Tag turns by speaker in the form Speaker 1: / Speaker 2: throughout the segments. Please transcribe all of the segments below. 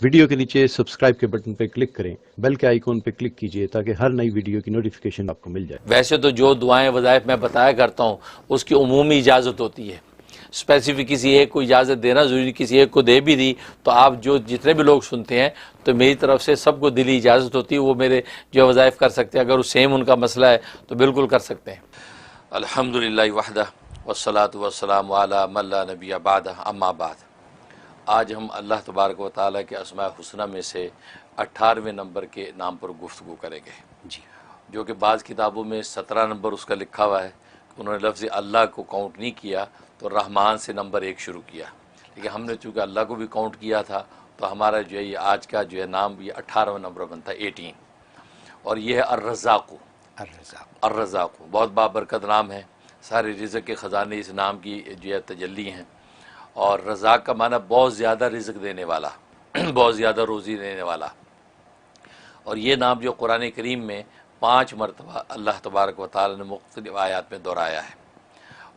Speaker 1: Video کے نیچے subscribe کے بٹن پہ کلک کریں، بیل کے آئیکن پہ کلک کیجئے تاکہ ہر نئی ویڈیو کی نوٹیفیکیشن آپ کو مل جائے۔
Speaker 2: ویسے تو جو دعائیں وظائف میں بتایا کرتا ہوں اس کی عمومی اجازت ہوتی ہے، اسپیسیفک کسی ایک کو اجازت دینا ضروری نہیں، کسی ایک کو دے بھی دی تو آپ جتنے بھی لوگ سنتے ہیں تو میری طرف سے سب کو دلی اجازت ہوتی ہے، وہ میرے جو وظائف کر سکتے ہیں، اگر وہ سیم ان کا مسئلہ ہے تو بالکل کر سکتے ہیں۔ الحمدللہ وحدہ والصلاة والسلام علی من لا نبی بعدہ، اما بعد۔ آج ہم اللہ تبارک و تعالیٰ کے اسماء حسنہ میں سے 18ویں نمبر کے نام پر گفتگو کریں گے، جو کہ بعض کتابوں میں 17 نمبر اس کا لکھا ہوا ہے، انہوں نے لفظ اللہ کو کاؤنٹ نہیں کیا تو رحمان سے نمبر 1 شروع کیا، لیکن ہم نے چونکہ اللہ کو بھی کاؤنٹ کیا تھا تو ہمارا جو ہے یہ آج کا جو ہے نام یہ 18واں نمبر بنتا ہے، 18، اور یہ ہے الرزاق۔ الرزاق بہت بابرکت نام ہے، سارے رزق کے خزانے اس نام کی جو ہے تجلی ہیں، اور رزاق کا معنی بہت زیادہ رزق دینے والا، بہت زیادہ روزی دینے والا۔ اور یہ نام جو قرآن کریم میں 5 مرتبہ اللہ تبارک و تعالی نے مختلف آیات میں دہرایا ہے،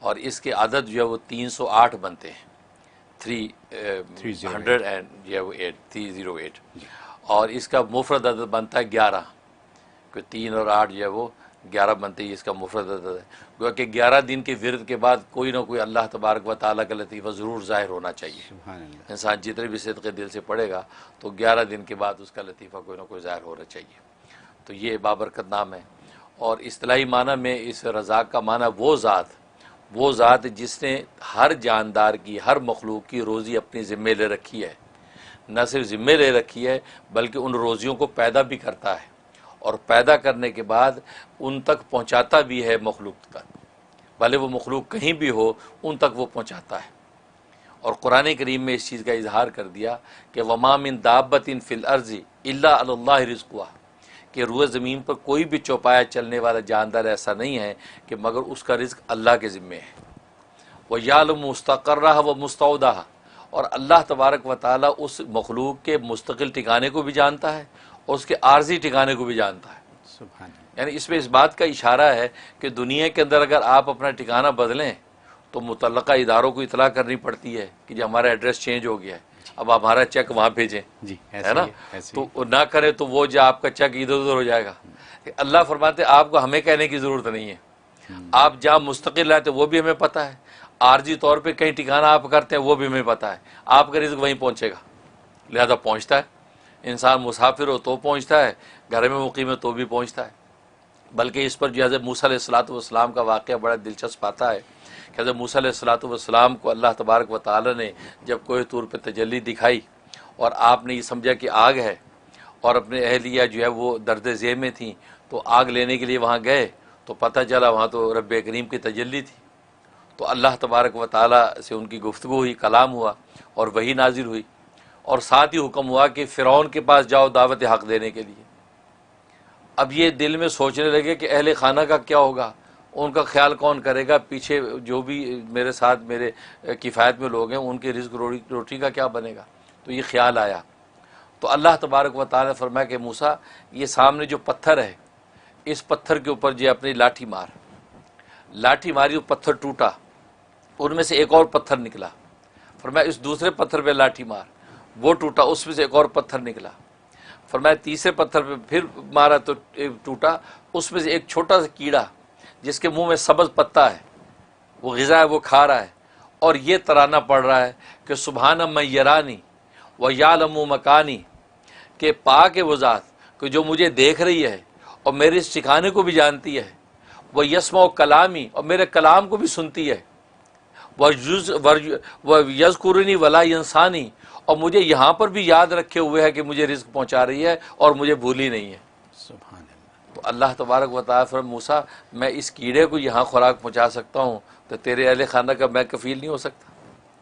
Speaker 2: اور اس کے عدد جو ہے وہ 308 بنتے ہیں، 308، اور اس کا مفرد عدد بنتا ہے 11، کہ 3 اور 8 جو ہے وہ 11 بنتے ہیں، اس کا مفرد عدد ہے، گویا کہ 11 دن کے ورد کے بعد کوئی نہ کوئی اللہ تبارک و تعالیٰ کا لطیفہ ضرور ظاہر ہونا چاہیے۔ انسان جتنے بھی صدق دل سے پڑھے گا تو 11 دن کے بعد اس کا لطیفہ کوئی نہ کوئی ظاہر ہونا چاہیے۔ تو یہ بابرکت نام ہے، اور اصطلاحی معنی میں اس رزاق کا معنی وہ ذات جس نے ہر جاندار کی، ہر مخلوق کی روزی اپنی ذمہ لے رکھی ہے، نہ صرف ذمہ لے رکھی ہے بلکہ ان روزیوں کو پیدا بھی کرتا ہے، اور پیدا کرنے کے بعد ان تک پہنچاتا بھی ہے مخلوق تک، بھلے وہ مخلوق کہیں بھی ہو ان تک وہ پہنچاتا ہے۔ اور قرآن کریم میں اس چیز کا اظہار کر دیا کہ وَمَا مِن دَابَّةٍ فِي الْأَرْضِ إِلَّا عَلَى اللَّهِ رِزْقُهَا، کہ روئے زمین پر کوئی بھی چوپایا چلنے والا جاندار ایسا نہیں ہے کہ مگر اس کا رزق اللہ کے ذمے ہے۔ وَيَعْلَمُ مُسْتَقَرَّهَا وَمُسْتَوْدَعَهَا، اور اللہ تبارک و تعالیٰ اس مخلوق کے مستقل ٹھکانے کو بھی جانتا ہے اور اس کے عارضی ٹھکانے کو بھی جانتا ہے۔ یعنی اس میں اس بات کا اشارہ ہے کہ دنیا کے اندر اگر آپ اپنا ٹھکانہ بدلیں تو متعلقہ اداروں کو اطلاع کرنی پڑتی ہے کہ جی ہمارا ایڈریس چینج ہو گیا ہے، اب ہمارا چیک وہاں بھیجیں، ہے نا؟ تو نہ کرے تو وہ جو آپ کا چیک ادھر ادھر ہو جائے گا۔ اللہ فرماتے ہیں آپ کو ہمیں کہنے کی ضرورت نہیں ہے، آپ جہاں مستقل رہتے وہ بھی ہمیں پتہ ہے، عارضی طور پہ کہیں ٹھکانہ آپ کرتے ہیں وہ بھی ہمیں پتہ ہے، آپ کا رزق وہیں پہنچے گا، لہذا پہنچتا ہے۔ انسان مسافر ہو تو پہنچتا ہے، گھر میں مقیم ہے تو بھی پہنچتا ہے۔ بلکہ اس پر جو حضرت موسیٰ علیہ السلام کا واقعہ بڑا دلچسپ آتا ہے کہ حضرت موسیٰ علیہ السلام کو اللہ تبارک و تعالی نے جب کوہ طور پہ تجلی دکھائی اور آپ نے یہ سمجھا کہ آگ ہے، اور اپنے اہلیہ جو ہے وہ درد ذیل میں تھیں، تو آگ لینے کے لیے وہاں گئے تو پتہ چلا وہاں تو رب کریم کی تجلی تھی، تو اللہ تبارک و تعالی سے ان کی گفتگو ہوئی، کلام ہوا اور وحی نازل ہوئی، اور ساتھ ہی حکم ہوا کہ فرعون کے پاس جاؤ دعوت حق دینے کے لیے۔ اب یہ دل میں سوچنے لگے کہ اہل خانہ کا کیا ہوگا، ان کا خیال کون کرے گا، پیچھے جو بھی میرے ساتھ میرے کفایت میں لوگ ہیں ان کے رزق روٹی کا کیا بنے گا۔ تو یہ خیال آیا تو اللہ تبارک و تعالیٰ نے فرمایا کہ موسیٰ یہ سامنے جو پتھر ہے اس پتھر کے اوپر جو اپنی لاٹھی ماری، وہ پتھر ٹوٹا، ان میں سے ایک اور پتھر نکلا، فرمایا اس دوسرے پتھر پہ لاٹھی مار، وہ ٹوٹا، اس میں سے ایک اور پتھر نکلا، فرمایا تیسرے پتھر پہ پھر مارا تو ٹوٹا، اس میں سے ایک چھوٹا سا کیڑا جس کے منہ میں سبز پتا ہے، وہ غذا ہے وہ کھا رہا ہے، اور یہ ترانہ پڑھ رہا ہے کہ سبحان من یرانی و یعلم مکانی، کہ پاک ہے وہ ذات کہ جو مجھے دیکھ رہی ہے اور میرے اس ٹھکانے کو بھی جانتی ہے، وہ یسمع کلامی، اور میرے کلام کو بھی سنتی ہے، وہ یذکرنی ولا ینسانی، اور مجھے یہاں پر بھی یاد رکھے ہوئے ہے کہ مجھے رزق پہنچا رہی ہے اور مجھے بھولی نہیں ہے۔
Speaker 3: سبحان اللہ۔
Speaker 2: تو اللہ تبارک و تعالیٰ فرمایا موسیٰ میں اس کیڑے کو یہاں خوراک پہنچا سکتا ہوں تو تیرے اہل خانہ کا میں کفیل نہیں ہو سکتا،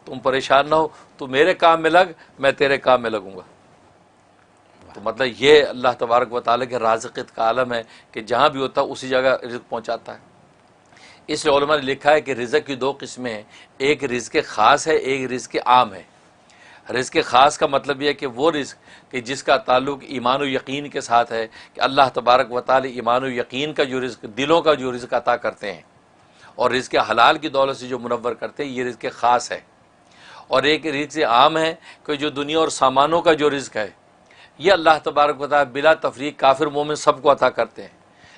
Speaker 2: تم پریشان نہ ہو، تو میرے کام میں لگ، میں تیرے کام میں لگوں گا۔ تو مطلب یہ اللہ تبارک و تعالیٰ کے رازقیت کا عالم ہے کہ جہاں بھی ہوتا ہے اسی جگہ رزق پہنچاتا ہے۔ اس لیے علماء نے لکھا ہے کہ رزق کی 2 قسمیں ہیں، ایک رزق خاص ہے، ایک رزق عام ہے۔ رزق خاص کا مطلب یہ ہے کہ وہ رزق کہ جس کا تعلق ایمان و یقین کے ساتھ ہے، کہ اللہ تبارک و تعالی ایمان و یقین کا جو رزق، دلوں کا جو رزق عطا کرتے ہیں اور رزق حلال کی دولت سے جو منور کرتے ہیں، یہ رزق خاص ہے۔ اور ایک رزق عام ہے کہ جو دنیا اور سامانوں کا جو رزق ہے یہ اللہ تبارک و تعالیٰ بلا تفریق کافر مومن سب کو عطا کرتے ہیں،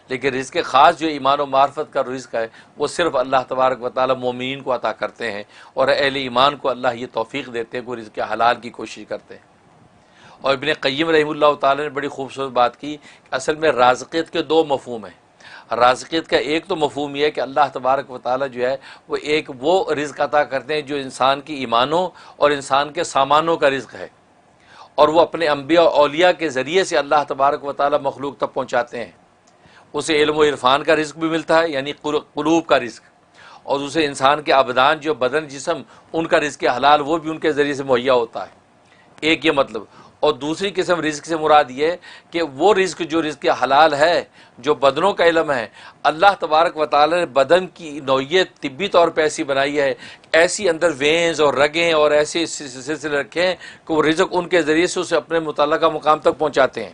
Speaker 2: لیکن رزق خاص جو ایمان و معرفت کا رزق ہے وہ صرف اللہ تبارک و تعالیٰ مومنین کو عطا کرتے ہیں، اور اہل ایمان کو اللہ یہ توفیق دیتے ہیں کہ وہ رزق حلال کی کوشش کرتے ہیں۔ اور ابن قیم رحمہ اللہ تعالیٰ نے بڑی خوبصورت بات کی کہ اصل میں رازقیت کے دو مفہوم ہیں۔ رازقیت کا ایک تو مفہوم یہ ہے کہ اللہ تبارک و تعالیٰ جو ہے وہ ایک وہ رزق عطا کرتے ہیں جو انسان کی ایمانوں اور انسان کے سامانوں کا رزق ہے، اور وہ اپنے انبیاء اور اولیاء کے ذریعے سے اللہ تبارک و تعالیٰ مخلوق تک پہنچاتے ہیں۔ اسے علم و عرفان کا رزق بھی ملتا ہے، یعنی قلوب کا رزق، اور اسے انسان کے ابدان جو بدن جسم ان کا رزق حلال وہ بھی ان کے ذریعے سے مہیا ہوتا ہے، ایک یہ مطلب۔ اور دوسری قسم رزق سے مراد یہ کہ وہ رزق جو رزق حلال ہے جو بدنوں کا علم ہے، اللہ تبارک و تعالی نے بدن کی نوعیت طبی طور پہ ایسی بنائی ہے، ایسی اندر وینز اور رگیں اور ایسے سلسلے رکھے ہیں کہ وہ رزق ان کے ذریعے سے اسے اپنے متعلقہ مقام تک پہنچاتے ہیں۔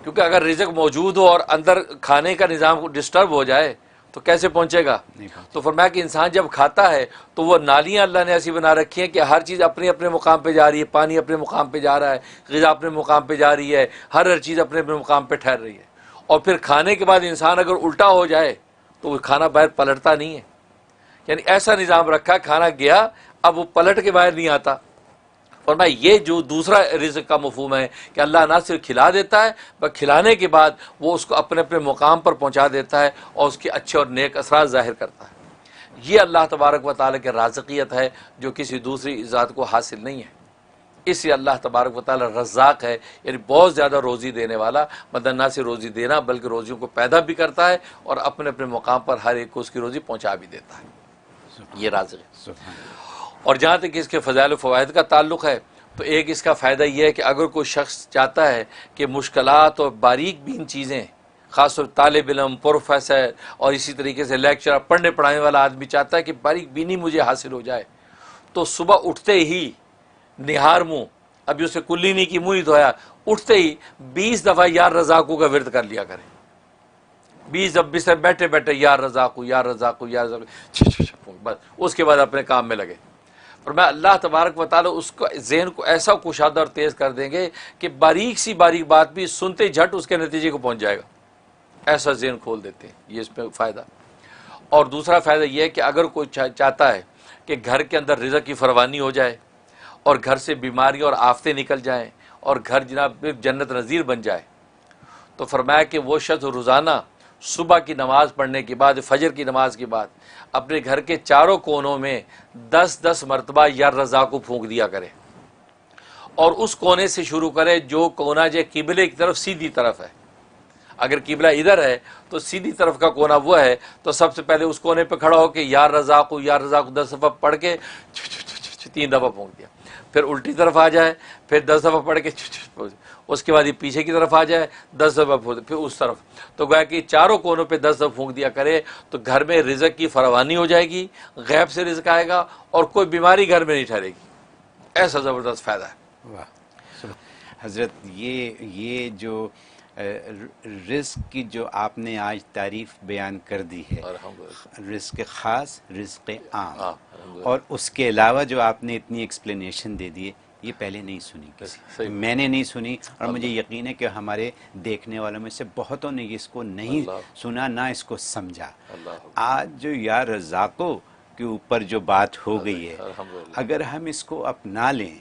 Speaker 2: کیونکہ اگر رزق موجود ہو اور اندر کھانے کا نظام ڈسٹرب ہو جائے تو کیسے پہنچے گا؟ تو فرمایا کہ انسان جب کھاتا ہے تو وہ نالیاں اللہ نے ایسی بنا رکھی ہیں کہ ہر چیز اپنے اپنے مقام پہ جا رہی ہے، پانی اپنے مقام پہ جا رہا ہے، غذا اپنے مقام پہ جا رہی ہے، ہر چیز اپنے اپنے مقام پہ ٹھہر رہی ہے۔ اور پھر کھانے کے بعد انسان اگر الٹا ہو جائے تو وہ کھانا باہر پلٹتا نہیں ہے، یعنی ایسا نظام رکھا کھانا گیا اب وہ پلٹ کے باہر نہیں آتا۔ فرمایا یہ جو دوسرا رزق کا مفہوم ہے کہ اللہ نہ صرف کھلا دیتا ہے بلکہ کھلانے کے بعد وہ اس کو اپنے اپنے مقام پر پہنچا دیتا ہے اور اس کے اچھے اور نیک اثرات ظاہر کرتا ہے۔ یہ اللہ تبارک و تعالیٰ کی رازقیت ہے جو کسی دوسری ذات کو حاصل نہیں ہے۔ اس لیے اللہ تبارک و تعالیٰ رزاق ہے، یعنی بہت زیادہ روزی دینے والا، مطلب نہ صرف روزی دینا بلکہ روزیوں کو پیدا بھی کرتا ہے اور اپنے اپنے مقام پر ہر ایک کو اس کی روزی پہنچا بھی دیتا ہے۔ یہ رازق ہے۔ اور جہاں تک اس کے فضائل و فوائد کا تعلق ہے تو ایک اس کا فائدہ یہ ہے کہ اگر کوئی شخص چاہتا ہے کہ مشکلات اور باریک بین چیزیں، خاص طور طالب علم، پروفیسر اور اسی طریقے سے لیکچرر، پڑھنے پڑھانے والا آدمی چاہتا ہے کہ باریک بینی مجھے حاصل ہو جائے، تو صبح اٹھتے ہی نہار منہ، ابھی اسے کلی نہیں کی، منہ نہیں دھویا، اٹھتے ہی 20 دفعہ یا رزاقو کا ورد کر لیا کرے۔ 20 دفعہ بستر بیٹھے بیٹھے یا رزاقو یا رزاقو یا رزاقو، بس اس کے بعد اپنے کام میں لگے۔ اور میں اللہ تبارک و تعالیٰ اس کو ذہن کو ایسا کشادہ اور تیز کر دیں گے کہ باریک سی باریک بات بھی سنتے جھٹ اس کے نتیجے کو پہنچ جائے گا، ایسا ذہن کھول دیتے ہیں۔ یہ اس میں فائدہ۔ اور دوسرا فائدہ یہ ہے کہ اگر کوئی چاہتا ہے کہ گھر کے اندر رزق کی فراوانی ہو جائے اور گھر سے بیماریاں اور آفتیں نکل جائیں اور گھر جناب جنت نظیر بن جائے، تو فرمایا کہ وہ شخص روزانہ صبح کی نماز پڑھنے کے بعد، فجر کی نماز کے بعد اپنے گھر کے چاروں کونوں میں 10 مرتبہ یا رزاق کو پھونک دیا کرے، اور اس کونے سے شروع کرے جو کونا جو قبلے کی طرف سیدھی طرف ہے۔ اگر قبلہ ادھر ہے تو سیدھی طرف کا کونا وہ ہے، تو سب سے پہلے اس کونے پہ کھڑا ہو کے یا رزاق 10 دفعہ پڑھ کے 3 دفعہ پھونک دیا، پھر الٹی طرف آ جائے، پھر 10 دفعہ پڑھ کے اس کے بعد یہ پیچھے کی طرف آ جائے 10 دفعہ پھر اس طرف، تو گویا کہ چاروں کونوں پہ 10 دفعہ پھونک دیا کرے تو گھر میں رزق کی فراوانی ہو جائے گی، غیب سے رزق آئے گا اور کوئی بیماری گھر میں نہیں ٹھہرے گی۔ ایسا زبردست فائدہ ہے۔
Speaker 3: واہ حضرت، یہ جو رزق کی جو آپ نے آج تعریف بیان کر دی ہے، رزق خاص، رزق عام، اور اس کے علاوہ جو آپ نے اتنی ایکسپلینیشن دے دی ہے، یہ پہلے نہیں سنی کسی، میں نے نہیں سنی، اور مجھے یقین ہے کہ ہمارے دیکھنے والوں میں سے بہتوں نے اس کو نہیں سنا، نہ اس کو سمجھا۔ آج جو یا رزاقو کے اوپر جو بات ہو گئی ہے، اگر ہم اس کو اپنا لیں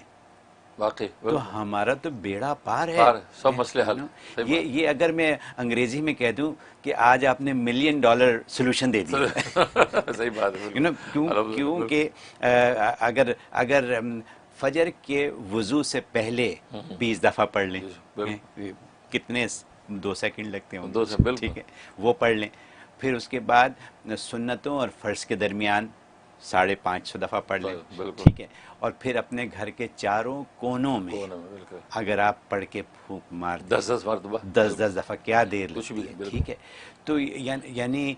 Speaker 2: واقعی
Speaker 3: تو ہمارا تو بیڑا پار ہے،
Speaker 2: سب مسئلے حل۔
Speaker 3: یہ اگر میں انگریزی میں کہہ دوں کہ آج آپ نے $1 ملین سولوشن دے دیا۔
Speaker 2: صحیح بات ہے۔
Speaker 3: کیونکہ اگر فجر کے وضو سے پہلے 20 دفعہ پڑھ لیں، کتنے 2 سیکنڈ لگتے ہیں،
Speaker 2: 2 سیکنڈ،
Speaker 3: ٹھیک ہے، وہ پڑھ لیں، پھر اس کے بعد سنتوں اور فرض کے درمیان 550 دفعہ پڑھ لیں، ٹھیک ہے، اور پھر اپنے گھر کے چاروں کونوں میں اگر آپ پڑھ کے پھونک مار دیں
Speaker 2: 10 مرتبہ،
Speaker 3: 10 دفعہ، کیا دیر لگتی ہے، ٹھیک ہے۔ تو یعنی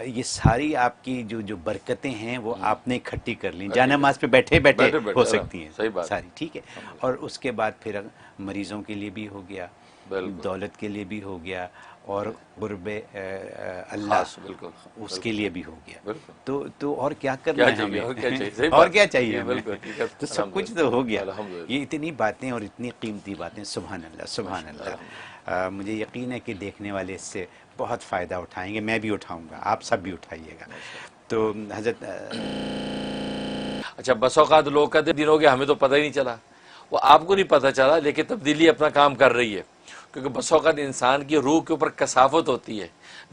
Speaker 3: یہ ساری آپ کی جو برکتیں ہیں وہ آپ نے اکٹھی کر لیں، جانماز پہ بیٹھے بیٹھے ہو سکتی ہیں ساری، ٹھیک ہے۔ اور اس کے بعد پھر مریضوں کے لیے بھی ہو گیا، دولت کے لیے بھی ہو گیا اور قرب اللہ
Speaker 2: خاص بالکل
Speaker 3: اس کے لیے بھی ہو گیا.
Speaker 2: بالکل.
Speaker 3: تو اور کیا کرنا ہے ہمیں؟
Speaker 2: اور کیا چاہیے؟ صحیح
Speaker 3: اور
Speaker 2: بات.
Speaker 3: کیا چاہیے ہمیں؟
Speaker 2: بالکل ٹھیک ہے.
Speaker 3: تو سب کچھ تو ہو گیا.
Speaker 2: الحمدللہ.
Speaker 3: یہ اتنی باتیں اور اتنی قیمتی باتیں، سبحان اللہ سبحان اللہ. مجھے یقین ہے کہ دیکھنے والے اس سے بہت فائدہ اٹھائیں گے، میں بھی اٹھاؤں گا، آپ سب بھی اٹھائیے گا. تو حضرت
Speaker 2: اچھا، بس اوقات لوگ کہتے دن ہو گیا ہمیں تو پتہ ہی نہیں چلا. وہ آپ کو نہیں پتہ چلا، لیکن تبدیلی اپنا کام کر رہی ہے. کیونکہ بس اوقات انسان کی روح کے اوپر کثافت ہوتی ہے،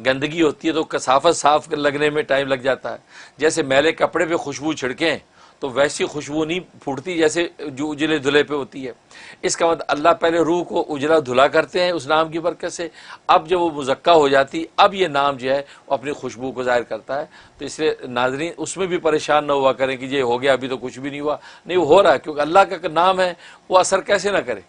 Speaker 2: گندگی ہوتی ہے، تو کثافت صاف لگنے میں ٹائم لگ جاتا ہے. جیسے میلے کپڑے پہ خوشبو چھڑکیں تو ویسی خوشبو نہیں پھوٹتی جیسے جو اجلے دھلے پہ ہوتی ہے. اس کا مطلب اللہ پہلے روح کو اجلا دھلا کرتے ہیں اس نام کی برکت سے، اب جب وہ مزکہ ہو جاتی اب یہ نام جو ہے وہ اپنی خوشبو کو ظاہر کرتا ہے. تو اس لیے ناظرین اس میں بھی پریشان نہ ہوا کریں کہ یہ ہو گیا ابھی تو کچھ بھی نہیں ہوا. نہیں، وہ ہو رہا ہے، کیونکہ اللہ کا نام ہے، وہ اثر کیسے نہ کرے.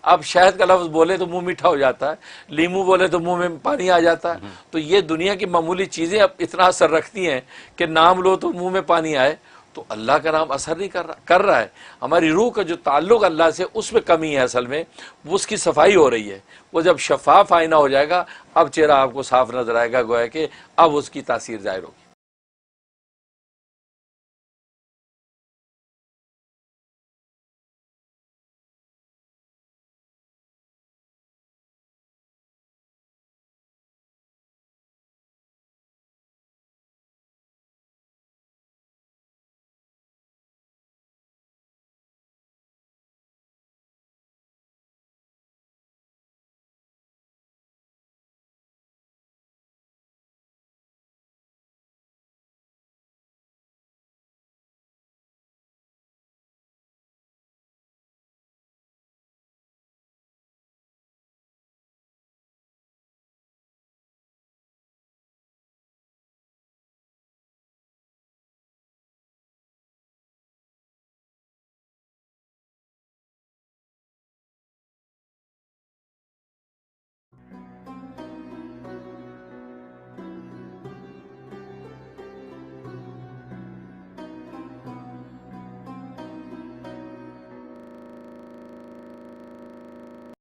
Speaker 2: اب شہد کا لفظ بولے تو منہ میٹھا ہو جاتا ہے، لیمو بولے تو منہ میں پانی آ جاتا ہے. تو یہ دنیا کی معمولی چیزیں اب اتنا اثر رکھتی ہیں کہ نام لو تو منہ میں پانی آئے. تو اللہ کا نام اثر نہیں کر رہا ہے. ہماری روح کا جو تعلق اللہ سے اس میں کمی ہے، اصل میں وہ اس کی صفائی ہو رہی ہے. وہ جب شفاف آئینہ ہو جائے گا اب چہرہ آپ کو صاف نظر آئے گا، گویا کہ اب اس کی تاثیر ظاہر ہوگی.